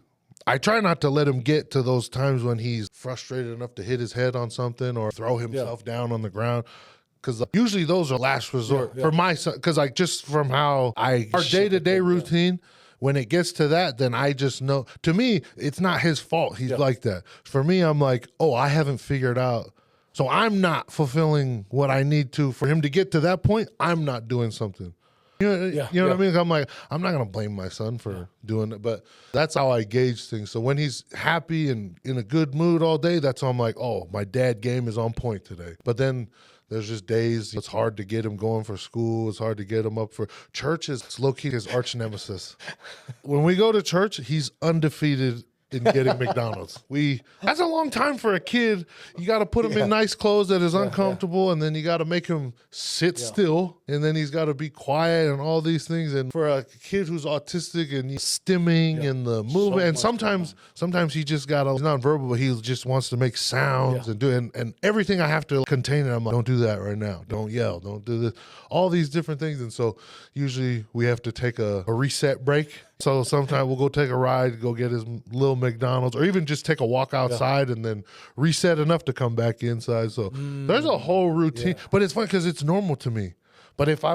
I try not to let him get to those times when he's frustrated enough to hit his head on something or throw himself down on the ground. Because usually those are last resort for my son. Because just from how our day-to-day routine, when it gets to that, then I just know. To me, it's not his fault. He's like that. For me, I'm like, oh, I haven't figured out. So I'm not fulfilling what I need to for him to get to that point. I'm not doing something. You know what I mean? I'm like, I'm not going to blame my son for doing it. But that's how I gauge things. So when he's happy and in a good mood all day, that's how I'm like, oh, my dad game is on point today. But then there's just days it's hard to get him going for school. It's hard to get him up for church. It's low-key his arch nemesis. When we go to church, he's undefeated in getting McDonald's. That's a long time for a kid. You got to put him in nice clothes that is uncomfortable, and then you got to make him sit still, and then he's got to be quiet and all these things. And for a kid who's autistic and stimming and the movement, and sometimes he just he's nonverbal, but he just wants to make sounds and do and everything I have to contain it. I'm like, don't do that right now. Don't yell. Don't do this. All these different things. And so usually we have to take a reset break. So sometimes we'll go take a ride, go get his little McDonald's, or even just take a walk outside and then reset enough to come back inside. So there's a whole routine, but it's fun because it's normal to me. But if I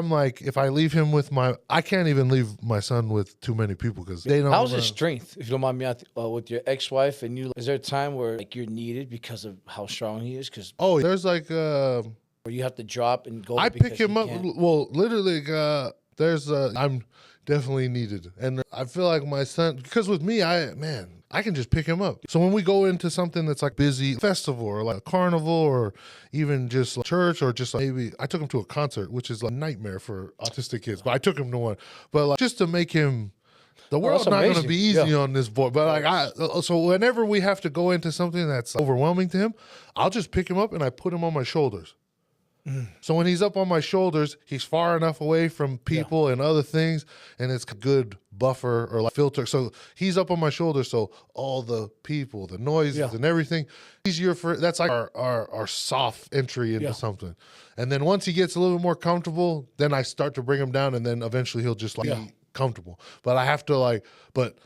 leave him with I can't even leave my son with too many people because they don't. How's his strength, if you don't mind me asking, with your ex-wife and you? Is there a time where you're needed because of how strong he is? There's where you have to drop and go. I pick him up. Well, literally, I'm definitely needed. And I feel like my son, because with me, I can just pick him up. So when we go into something that's like busy festival or like a carnival or even just like church or just like maybe I took him to a concert, which is like a nightmare for autistic kids, but I took him to one. But like just to make him, the world's not going to be easy on this boy. But like so whenever we have to go into something that's overwhelming to him, I'll just pick him up and I put him on my shoulders. So when he's up on my shoulders, he's far enough away from people and other things, and it's a good buffer or like filter. So he's up on my shoulders, so all the people, the noises and everything, easier for that's like our soft entry into something. And then once he gets a little bit more comfortable, then I start to bring him down, and then eventually he'll just like be comfortable. But I have to but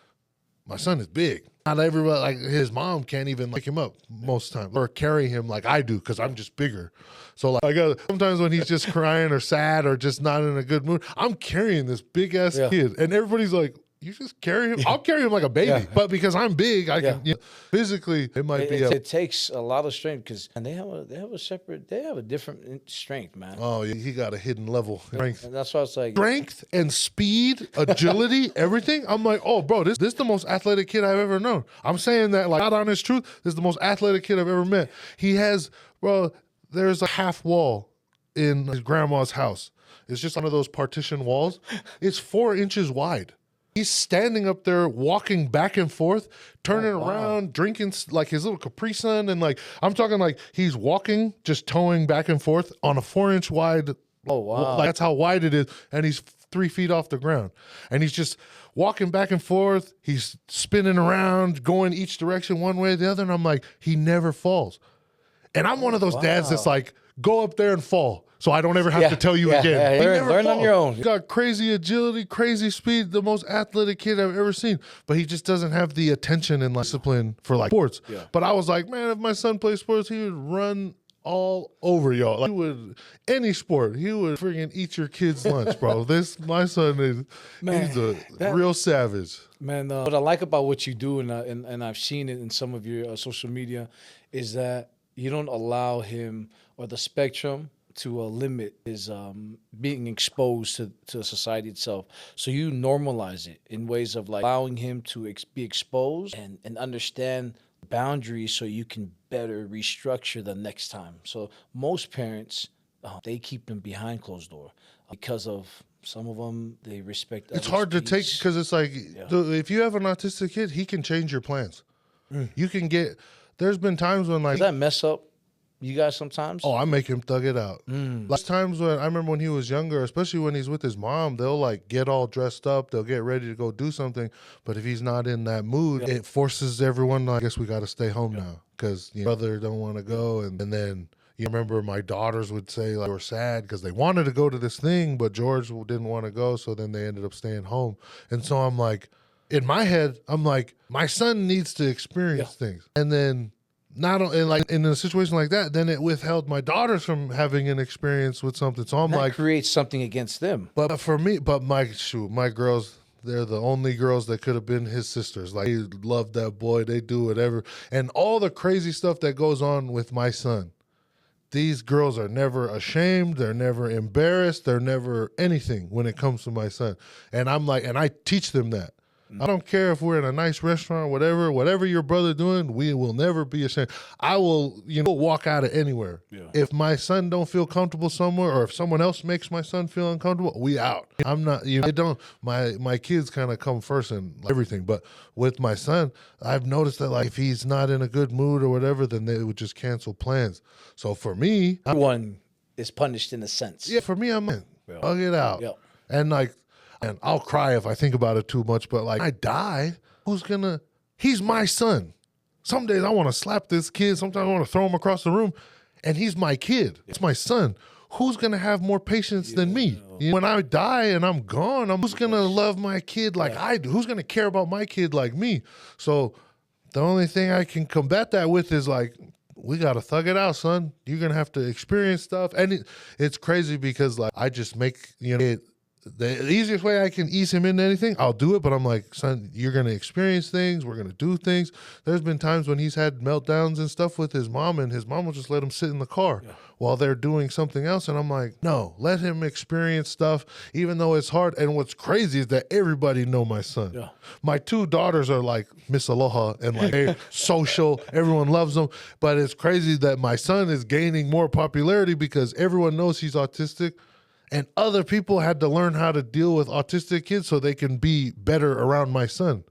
my son is big. Not everybody, like his mom can't even pick him up most times or carry him like I do because I'm just bigger. So like sometimes when he's just crying or sad or just not in a good mood, I'm carrying this big ass kid, and everybody's like, "You just carry him?" I'll carry him like a baby, but because I'm big, I can physically. It takes a lot of strength because they have a different strength, man. Oh, yeah, he got a hidden level strength. And that's why it's like strength and speed, agility, everything. I'm like, oh, bro, this is the most athletic kid I've ever known. I'm saying that like not on his truth. This is the most athletic kid I've ever met. He has, bro. There's a half wall in his grandma's house. It's just one of those partition walls. It's 4 inches wide. He's standing up there, walking back and forth, turning around, drinking like his little Capri Sun. And like, I'm talking like he's walking, just towing back and forth on a 4-inch wide. Oh, wow. Like, that's how wide it is. And he's 3 feet off the ground. And he's just walking back and forth. He's spinning around, going each direction one way or the other. And I'm like, he never falls. And I'm one of those dads that's like, go up there and fall, so I don't ever have to tell you again. Learn on your own. He's got crazy agility, crazy speed, the most athletic kid I've ever seen. But he just doesn't have the attention and discipline for like sports. Yeah. But I was like, man, if my son plays sports, he would run all over y'all. Like, he would, any sport, he would friggin' eat your kid's lunch, bro. My son is, he's a real savage. Man, what I like about what you do, and I've seen it in some of your social media, is that you don't allow him or the spectrum to limit his being exposed to society itself. So you normalize it in ways of like allowing him to be exposed and understand boundaries so you can better restructure the next time. So most parents, they keep them behind closed door because of some of them, they respect. It's hard to take because it's like if you have an autistic kid, he can change your plans. You can get. There's been times when like does that mess up you guys sometimes? Oh, I make him thug it out. Last times when I remember when he was younger, especially when he's with his mom, they'll like get all dressed up, they'll get ready to go do something. But if he's not in that mood, it forces everyone. I guess we got to stay home now because brother don't want to go, and then. You remember my daughters would say like, they were sad because they wanted to go to this thing, but George didn't want to go, so then they ended up staying home. And so I'm like, in my head, I'm like, my son needs to experience things. And then in a situation like that, then it withheld my daughters from having an experience with something. So I'm like, creates something against them. But for me, my girls, they're the only girls that could have been his sisters. Like, he loved that boy. They do whatever. And all the crazy stuff that goes on with my son. These girls are never ashamed. They're never embarrassed. They're never anything when it comes to my son. And I'm like, and I teach them that. I don't care if we're in a nice restaurant, whatever your brother doing, we will never be ashamed. I will, walk out of anywhere. Yeah. If my son don't feel comfortable somewhere, or if someone else makes my son feel uncomfortable, we out. I'm not, my kids kind of come first in everything. But with my son, I've noticed that like if he's not in a good mood or whatever, then they would just cancel plans. So for me, everyone is punished in a sense. Yeah, for me, I'm in. I'll get out. Yeah. And I'll cry if I think about it too much, but like I die, he's my son. Some days I want to slap this kid. Sometimes I want to throw him across the room, and he's my kid. It's my son. Who's going to have more patience than me? When I die and I'm gone, who's going to love my kid like I do? Who's going to care about my kid like me? So the only thing I can combat that with is like, we got to thug it out, son. You're going to have to experience stuff. And it's crazy because like I just make, the easiest way I can ease him into anything, I'll do it. But I'm like, son, you're going to experience things. We're going to do things. There's been times when he's had meltdowns and stuff with his mom, and his mom will just let him sit in the car while they're doing something else. And I'm like, no, let him experience stuff, even though it's hard. And what's crazy is that everybody know my son. Yeah. My two daughters are like Miss Aloha and like they're social. Everyone loves them. But it's crazy that my son is gaining more popularity because everyone knows he's autistic. And other people had to learn how to deal with autistic kids so they can be better around my son.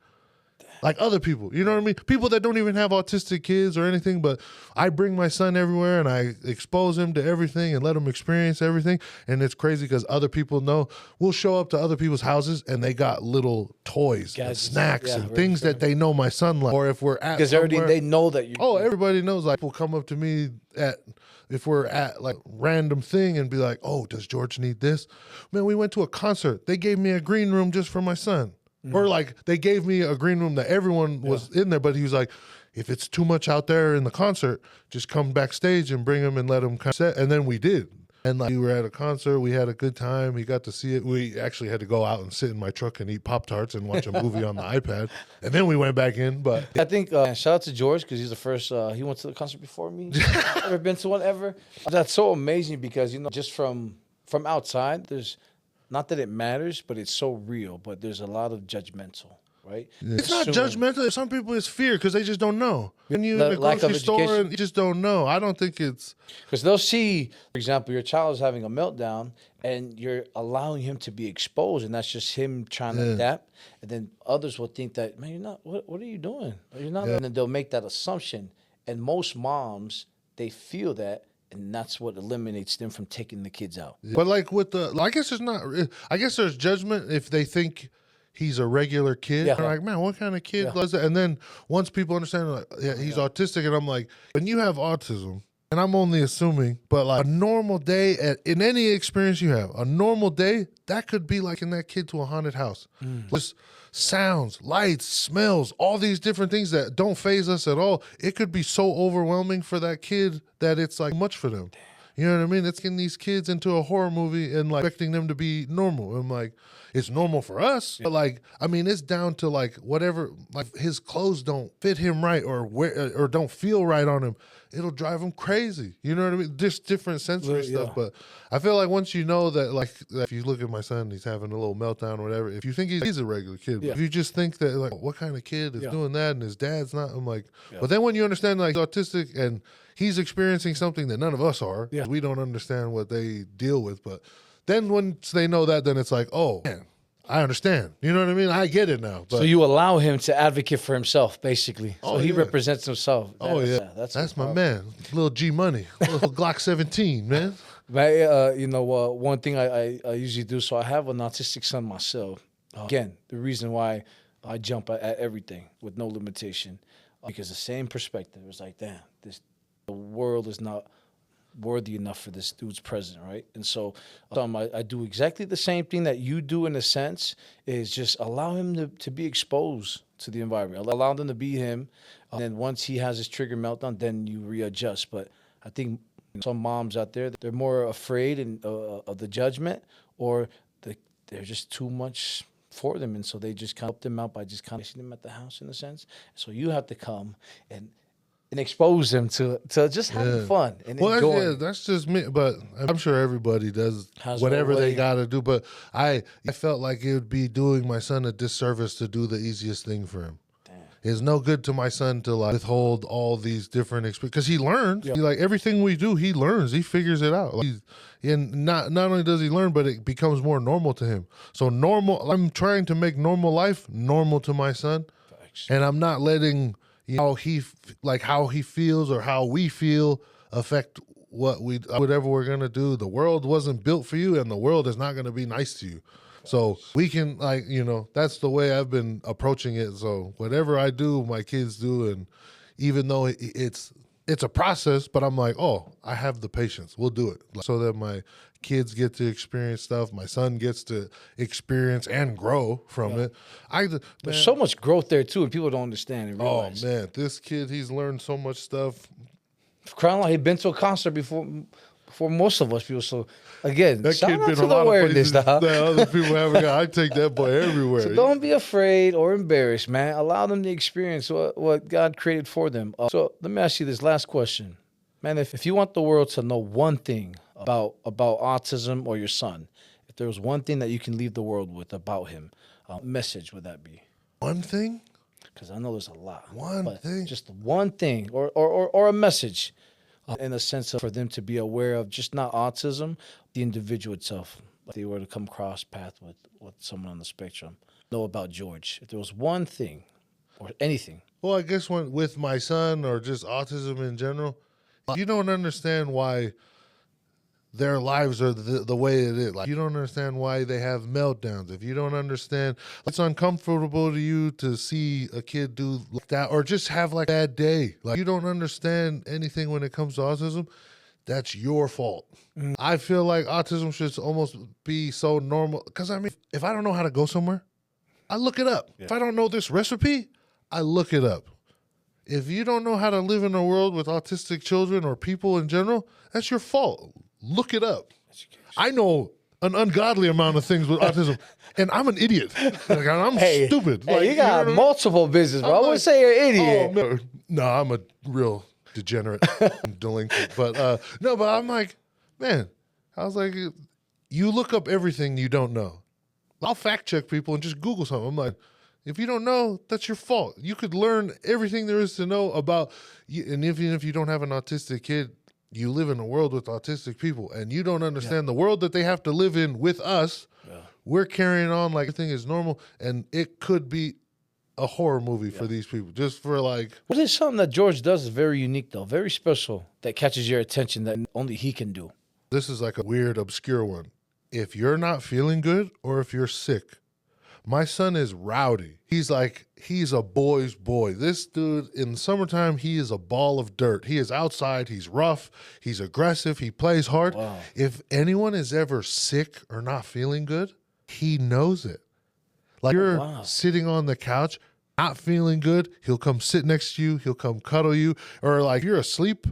Like other people, you know what I mean? People that don't even have autistic kids or anything, but I bring my son everywhere and I expose him to everything and let him experience everything. And it's crazy because other people know. We'll show up to other people's houses and they got little toys and snacks and things that they know my son likes. Or if we're at because they know that you. Oh, everybody knows. Like, will come up to me if we're at like random thing and be like, oh, does George need this? Man, we went to a concert. They gave me a green room just for my son. Or like they gave me a green room that everyone was in there, but he was like, if it's too much out there in the concert, just come backstage and bring him and let him come set. And then we did. And like we were at a concert, we had a good time. He got to see it. We actually had to go out and sit in my truck and eat Pop-Tarts and watch a movie on the iPad. And then we went back in. But I think shout out to George because he's the first. He went to the concert before me. Ever been to one ever? That's so amazing because just from outside, there's. Not that it matters, but it's so real. But there's a lot of judgmental, right? Yeah. It's not judgmental. Some people it's fear because they just don't know. When you in the grocery store and you just don't know. I don't think it's because they'll see, for example, your child is having a meltdown and you're allowing him to be exposed, and that's just him trying to adapt. And then others will think that, man, you're not. What are you doing? You're not. And then they'll make that assumption. And most moms, they feel that. And that's what eliminates them from taking the kids out. But like with I guess there's not. I guess there's judgment if they think he's a regular kid. Yeah. They're like, man, what kind of kid does that? And then once people understand, like, he's autistic, and I'm like, when you have autism, and I'm only assuming, but like a normal day in any experience you have, a normal day that could be like in that kid to a haunted house. Just sounds, lights, smells, all these different things that don't faze us at all. It could be so overwhelming for that kid that it's like much for them. You know what I mean? It's getting these kids into a horror movie and like expecting them to be normal. I'm like, it's normal for us, but like, I mean, it's down to like whatever, like his clothes don't fit him right or don't feel right on him. It'll drive him crazy. You know what I mean? Just different sensory stuff. But I feel like once you know that, like, if you look at my son, he's having a little meltdown or whatever. If you think he's a regular kid, if you just think that, like, what kind of kid is doing that and his dad's not, I'm like, but then when you understand, like, he's autistic and he's experiencing something that none of us are, we don't understand what they deal with. But then once they know that, then it's like, oh, man, I understand. You know what I mean? I get it now. But so you allow him to advocate for himself, basically. So he represents himself. That's my man. Little G Money. Little Glock 17, man. But, one thing I usually do, so I have an autistic son myself. Again, the reason why I jump at everything with no limitation, because the same perspective. It's like, damn, the world is not worthy enough for this dude's presence, right? And so I do exactly the same thing that you do in a sense, is just allow him to be exposed to the environment. Allow them to be him. And then once he has his trigger meltdown, then you readjust. But I think some moms out there, they're more afraid of the judgment, or they're just too much for them. And so they just kind of help them out by just kind of seeing them at the house in a sense. So you have to come and expose them to just having fun and enjoying. That's just me. But I'm sure everybody does whatever they got to do. But I felt like it would be doing my son a disservice to do the easiest thing for him. Damn. It's no good to my son to like withhold all these different experiences because he learns. Yeah. Like everything we do, he learns. He figures it out. And not only does he learn, but it becomes more normal to him. So I'm trying to make normal life normal to my son. Thanks. And I'm not letting how he feels or how we feel affect whatever we're gonna do. The world wasn't built for you, and the world is not gonna be nice to you. So we can that's the way I've been approaching it. So whatever I do, my kids do, and even though it's a process, but I'm like, oh, I have the patience. We'll do it so that my kids get to experience stuff. My son gets to experience and grow from it. There's so much growth there too, and people don't understand and realize. Oh man, this kid, he's learned so much stuff. Crying like he'd been to a concert before for most of us people. So again, That shout kid out been to a the lot of awareness, places dog. that other people haven't got. I take that boy everywhere. So don't be afraid or embarrassed, man. Allow them to experience what God created for them. So let me ask you this last question. Man, if you want the world to know one thing about autism or your son, if there was one thing that you can leave the world with about him, message would that be? One thing? Because I know there's a lot. One But thing? just one thing or a message in a sense of for them to be aware of just not autism, the individual itself. If they were to come cross path with someone on the spectrum, know about George. If there was one thing or anything. Well, I guess with my son or just autism in general, you don't understand why their lives are the way it is. Like, you don't understand why they have meltdowns. If you don't understand, it's uncomfortable to you to see a kid do like that or just have like a bad day. Like, you don't understand anything when it comes to autism. That's your fault. I feel like autism should almost be so normal. Because, I mean, if I don't know how to go somewhere, I look it up. Yeah. If I don't know this recipe, I look it up. If you don't know how to live in a world with autistic children or people in general, that's your fault. Look it up. I know an ungodly amount of things with autism, and I'm an idiot. Like, I'm stupid. Hey, like, you got multiple business, bro. I wouldn't say you're an idiot. Oh, no, I'm a real degenerate delinquent. But no, but I'm like, man, I was like, you look up everything you don't know. I'll fact check people and just Google something. I'm like, if you don't know, that's your fault. You could learn everything there is to know about you. And even if you don't have an autistic kid, you live in a world with autistic people and you don't understand the world that they have to live in with us. Yeah. We're carrying on like everything is normal. And it could be a horror movie for these people, just for like. What is something that George does is very unique, though, very special, that catches your attention that only he can do? This is like a weird, obscure one. If you're not feeling good or if you're sick, my son is rowdy. He's a boy's boy. This dude, in the summertime, he is a ball of dirt. He is outside. He's rough. He's aggressive. He plays hard. Wow. If anyone is ever sick or not feeling good, he knows it. Like, you're sitting on the couch, not feeling good, he'll come sit next to you. He'll come cuddle you. Or like, you're asleep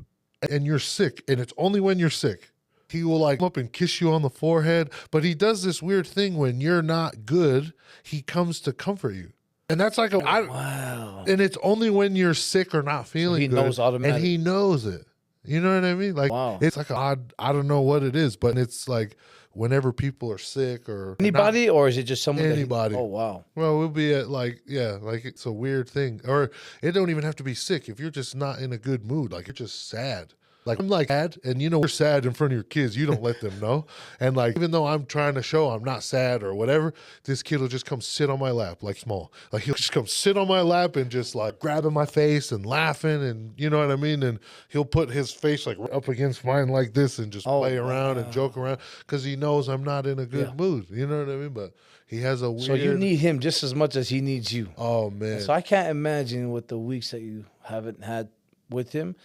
and you're sick, and it's only when you're sick. He will like come up and kiss you on the forehead. But he does this weird thing when you're not good, he comes to comfort you. And that's like wow. And it's only when you're sick or not feeling good. He knows automatically. And he knows it. You know what I mean? Like, it's like odd, I don't know what it is, but it's like whenever people are sick or anybody, or is it just someone? Anybody. Oh, wow. Well, we'll be at like it's a weird thing. Or it don't even have to be sick. If you're just not in a good mood, like you're just sad. Like, I'm like sad, and you know you're sad in front of your kids. You don't let them know. And like, even though I'm trying to show I'm not sad or whatever, this kid will just come sit on my lap, like small. Like, he'll just come sit on my lap and just like grabbing my face and laughing, and you know what I mean? And he'll put his face like up against mine like this and just play around and joke around because he knows I'm not in a good mood. You know what I mean? But he has a weird... So you need him just as much as he needs you. Oh, man. And so I can't imagine with the weeks that you haven't had with him.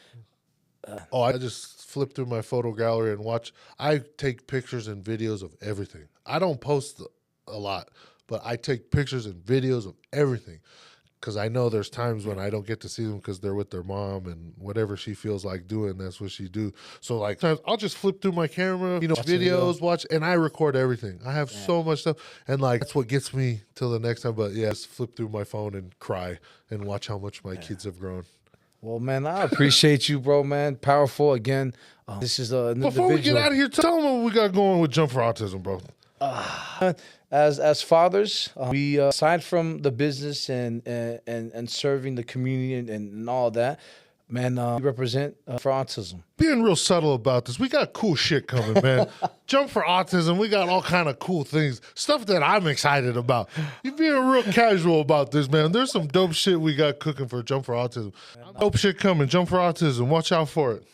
I just flip through my photo gallery and watch. I take pictures and videos of everything. I don't post a lot, but I take pictures and videos of everything because I know there's times when I don't get to see them because they're with their mom, and whatever she feels like doing, that's what she do. So like times I'll just flip through my camera, videos, watch, and I record everything. I have so much stuff, and like that's what gets me till the next time. But yeah, just flip through my phone and cry and watch how much my kids have grown. Well, man, I appreciate you, bro, man. Powerful again. This is an Before we get out of here, tell them what we got going with Jump for Autism, bro. As fathers, we aside from the business and serving the community and all that, man, we represent for autism. Being real subtle about this, we got cool shit coming, man. Jump for Autism, we got all kind of cool things, stuff that I'm excited about. You're being real casual about this, man. There's some dope shit we got cooking for Jump for Autism. Dope shit coming, Jump for Autism. Watch out for it.